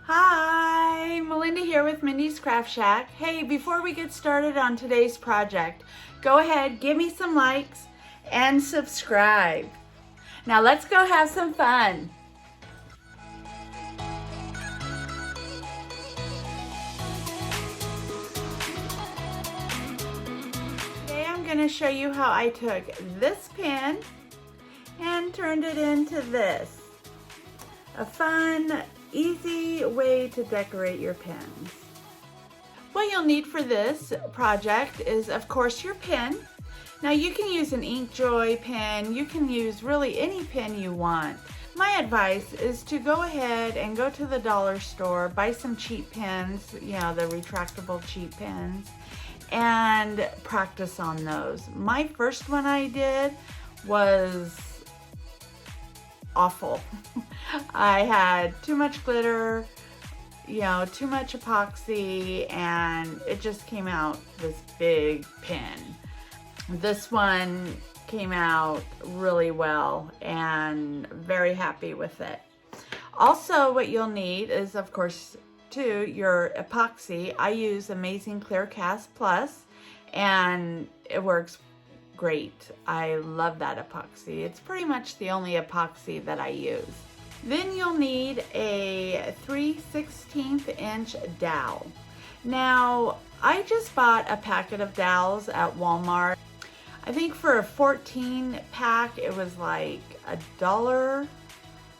Hi, Melinda here with Mindy's Craft Shack. Hey, before we get started on today's project, go ahead, give me some likes and subscribe. Now let's go have some fun. Today I'm going to show you how I took this pen and turned it into this. A fun, easy way to decorate your pens. What you'll need for this project is, of course, your pen. Now you can use an inkjoy pen, you can use really any pen you want. My advice is to go ahead and go to the dollar store, buy some cheap pens, you know, the retractable cheap pens, and practice on those. My first one I did was awful. I had too much glitter, you know, too much epoxy, and it just came out this big pen. This one came out really well and very happy with it. Also, what you'll need is, of course, too, your epoxy. I use Amazing Clear Cast Plus, and it works great. I love that epoxy. It's pretty much the only epoxy that I use. Then you'll need a 3/16 inch dowel. Now, I just bought a packet of dowels at Walmart. I think for a 14 pack, it was like $1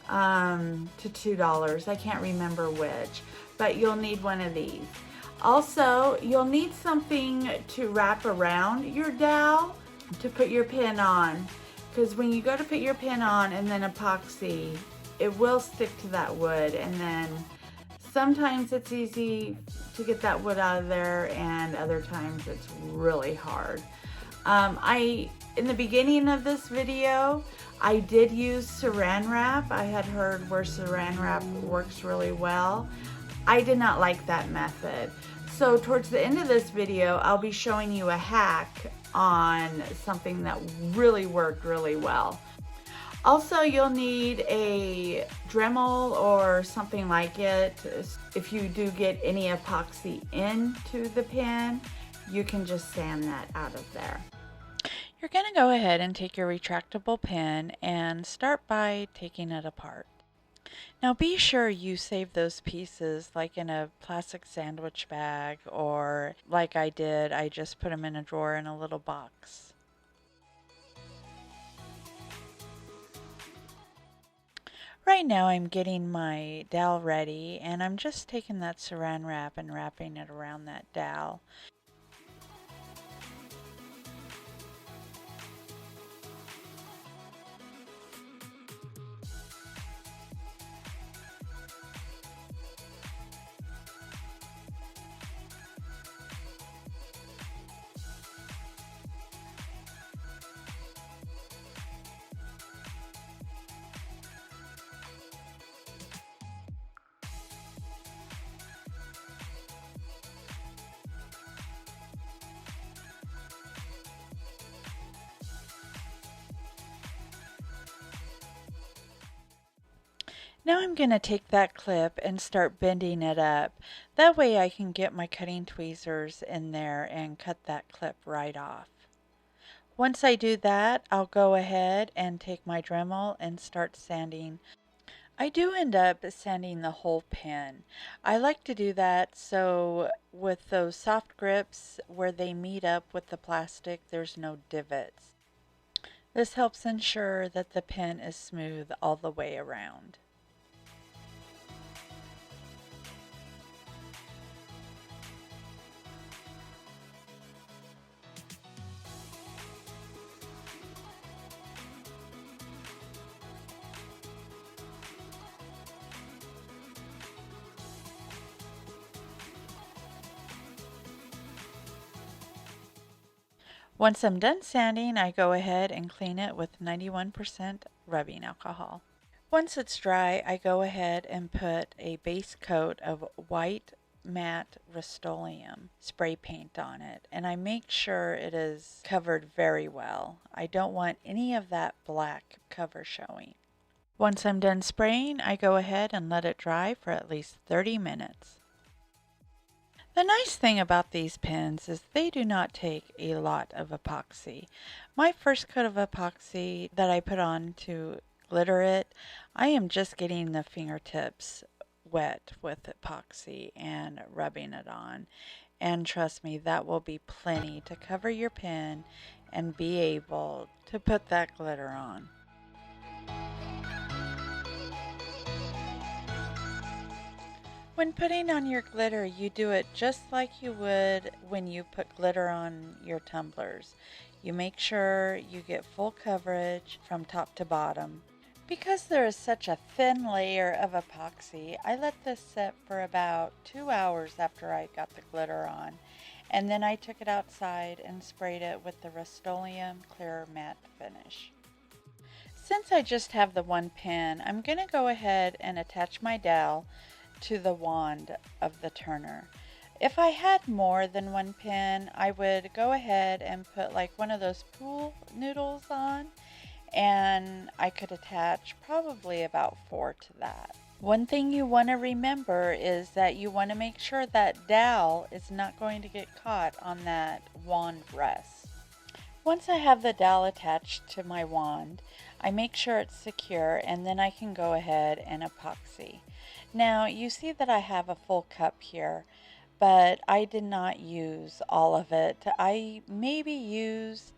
to $2. I can't remember which, but you'll need one of these. Also, you'll need something to wrap around your dowel to put your pen on, because when you go to put your pen on and then epoxy, it will stick to that wood, and then sometimes it's easy to get that wood out of there and other times it's really hard. In the beginning of this video, I did use saran wrap. I had heard where saran wrap works really well. I did not like that method. So towards the end of this video, I'll be showing you a hack on something that really worked really well. Also, you'll need a Dremel or something like it. If you do get any epoxy into the pen, you can just sand that out of there. You're going to go ahead and take your retractable pen and start by taking it apart. Now be sure you save those pieces like in a plastic sandwich bag, or like I did, I just put them in a drawer in a little box. Right now I'm getting my dowel ready, and I'm just taking that saran wrap and wrapping it around that dowel. Now I'm going to take that clip and start bending it up. That way I can get my cutting tweezers in there and cut that clip right off. Once I do that, I'll go ahead and take my Dremel and start sanding. I do end up sanding the whole pen. I like to do that so with those soft grips where they meet up with the plastic, there's no divots. This helps ensure that the pen is smooth all the way around. Once I'm done sanding, I go ahead and clean it with 91% rubbing alcohol. Once it's dry, I go ahead and put a base coat of white matte Rust-Oleum spray paint on it, and I make sure it is covered very well. I don't want any of that black cover showing. Once I'm done spraying, I go ahead and let it dry for at least 30 minutes. The nice thing about these pens is they do not take a lot of epoxy. My first coat of epoxy that I put on to glitter it, I am just getting the fingertips wet with epoxy and rubbing it on. And trust me, that will be plenty to cover your pen and be able to put that glitter on. When putting on your glitter, you do it just like you would when you put glitter on your tumblers. You make sure you get full coverage from top to bottom. Because there is such a thin layer of epoxy, I let this set for about 2 hours after I got the glitter on. And then I took it outside and sprayed it with the Rust-Oleum Clear Matte Finish. Since I just have the one pen, I'm going to go ahead and attach my dowel to the wand of the turner. If I had more than one pen, I would go ahead and put like one of those pool noodles on, and I could attach probably about 4 to that. One thing you want to remember is that you want to make sure that dowel is not going to get caught on that wand rest. Once I have the dowel attached to my wand, I make sure it's secure, and then I can go ahead and epoxy. Now you see that I have a full cup here, but I did not use all of it. I maybe used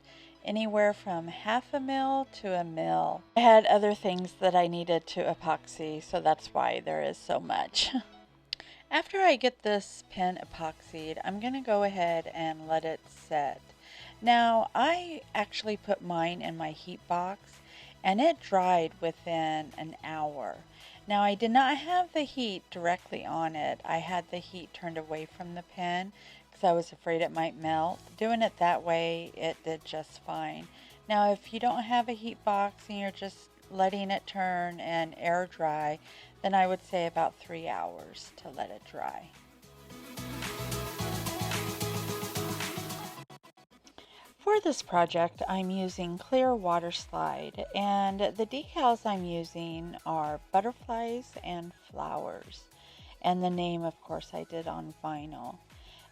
anywhere from half a mil to a mil. I had other things that I needed to epoxy, so that's why there is so much. After I get this pen epoxied, I'm going to go ahead and let it set. Now I actually put mine in my heat box and it dried within an hour. Now I did not have the heat directly on it. I had the heat turned away from the pen because I was afraid it might melt. Doing it that way, it did just fine. Now if you don't have a heat box and you're just letting it turn and air dry, then I would say about 3 hours to let it dry. For this project, I'm using clear water slide, and the decals I'm using are butterflies and flowers. And the name, of course, I did on vinyl.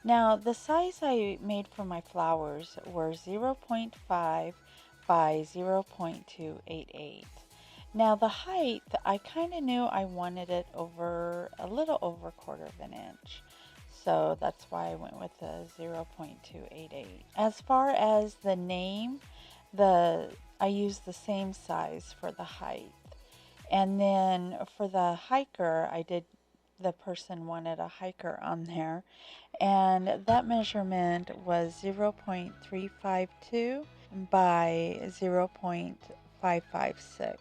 Now, the size I made for my flowers were 0.5 by 0.288. Now, the height, I kind of knew I wanted it over a little over 1/4 of an inch. So that's why I went with the 0.288. As far as the name, I used the same size for the height. And then for the hiker, the person wanted a hiker on there. And that measurement was 0.352 by 0.556.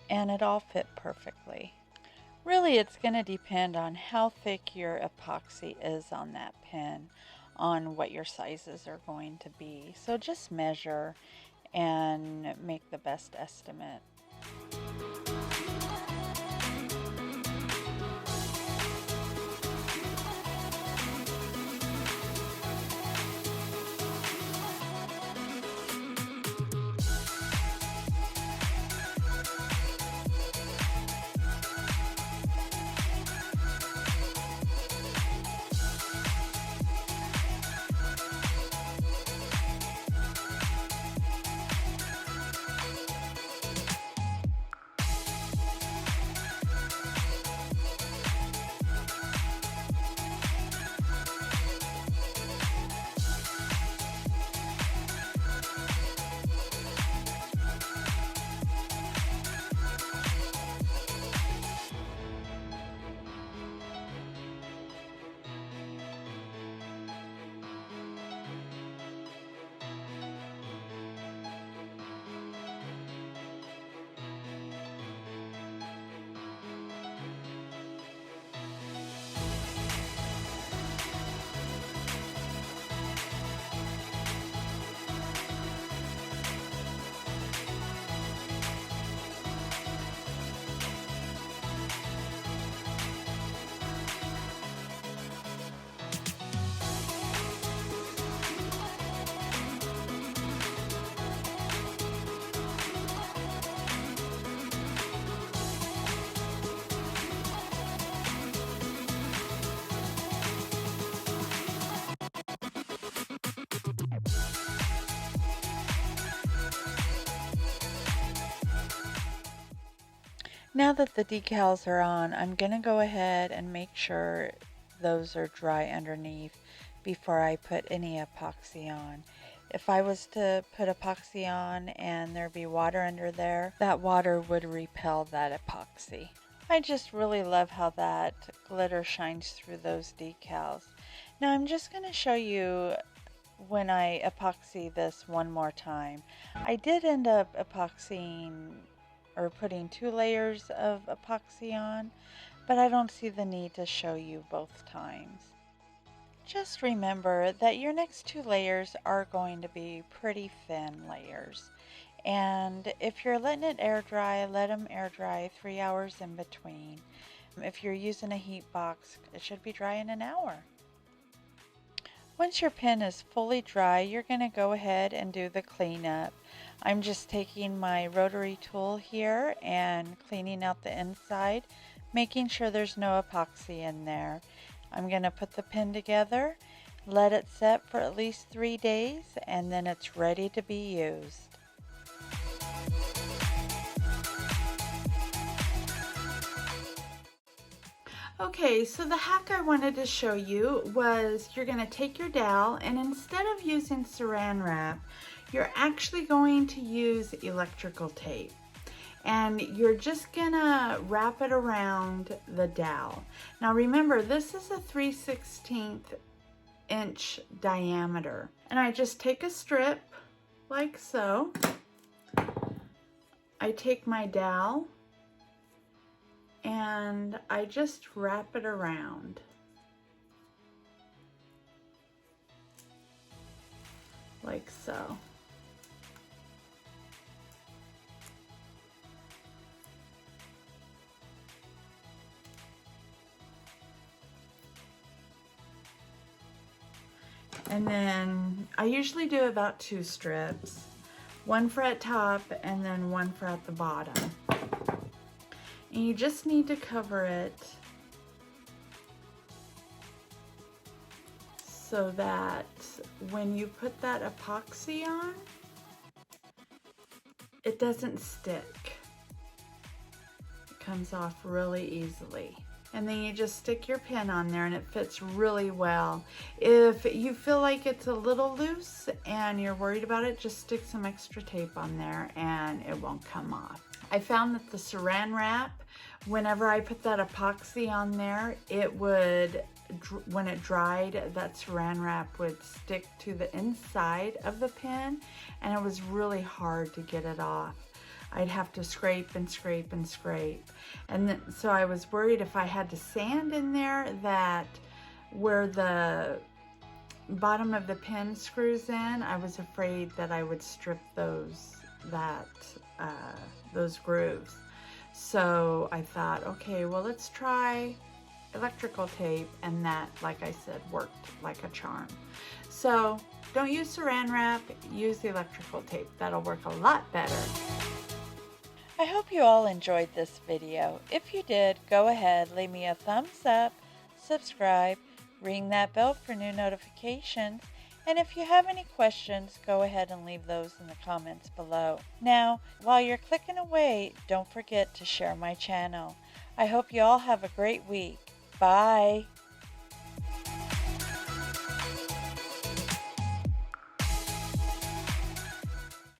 And it all fit perfectly. Really, it's going to depend on how thick your epoxy is on that pen, on what your sizes are going to be. So just measure and make the best estimate. Now that the decals are on, I'm going to go ahead and make sure those are dry underneath before I put any epoxy on. If I was to put epoxy on and there be water under there, that water would repel that epoxy. I just really love how that glitter shines through those decals. Now I'm just going to show you when I epoxy this one more time. I did end up epoxying or putting 2 layers of epoxy on, but I don't see the need to show you both times. Just remember that your next 2 layers are going to be pretty thin layers. And if you're letting it air dry, let them air dry 3 hours in between. If you're using a heat box, it should be dry in an hour. Once your pen is fully dry, you're going to go ahead and do the cleanup. I'm just taking my rotary tool here and cleaning out the inside, making sure there's no epoxy in there. I'm going to put the pen together, let it set for at least 3 days, and then it's ready to be used. Okay, so the hack I wanted to show you was you're going to take your dowel, and instead of using saran wrap, you're actually going to use electrical tape. And you're just going to wrap it around the dowel. Now remember, this is a 3/16 inch diameter. And I just take a strip like so. I take my dowel and I just wrap it around like so. And then I usually do about 2 strips, one for at top and then one for at the bottom. And you just need to cover it so that when you put that epoxy on, it doesn't stick. It comes off really easily. And then you just stick your pen on there and it fits really well. If you feel like it's a little loose and you're worried about it, just stick some extra tape on there and it won't come off. I found that the saran wrap, whenever I put that epoxy on there, it would, when it dried, that saran wrap would stick to the inside of the pen and it was really hard to get it off. I'd have to scrape and scrape and scrape. And then, so I was worried if I had to sand in there, that where the bottom of the pen screws in, I was afraid that I would strip those grooves. So I thought, okay, well, let's try electrical tape, and that, like I said, worked like a charm. So don't use saran wrap, use electrical tape. That'll work a lot better. I hope you all enjoyed this video. If you did, go ahead, leave me a thumbs up, subscribe, ring that bell for new notifications, and if you have any questions, go ahead and leave those in the comments below. Now, while you're clicking away, don't forget to share my channel. I hope you all have a great week. Bye!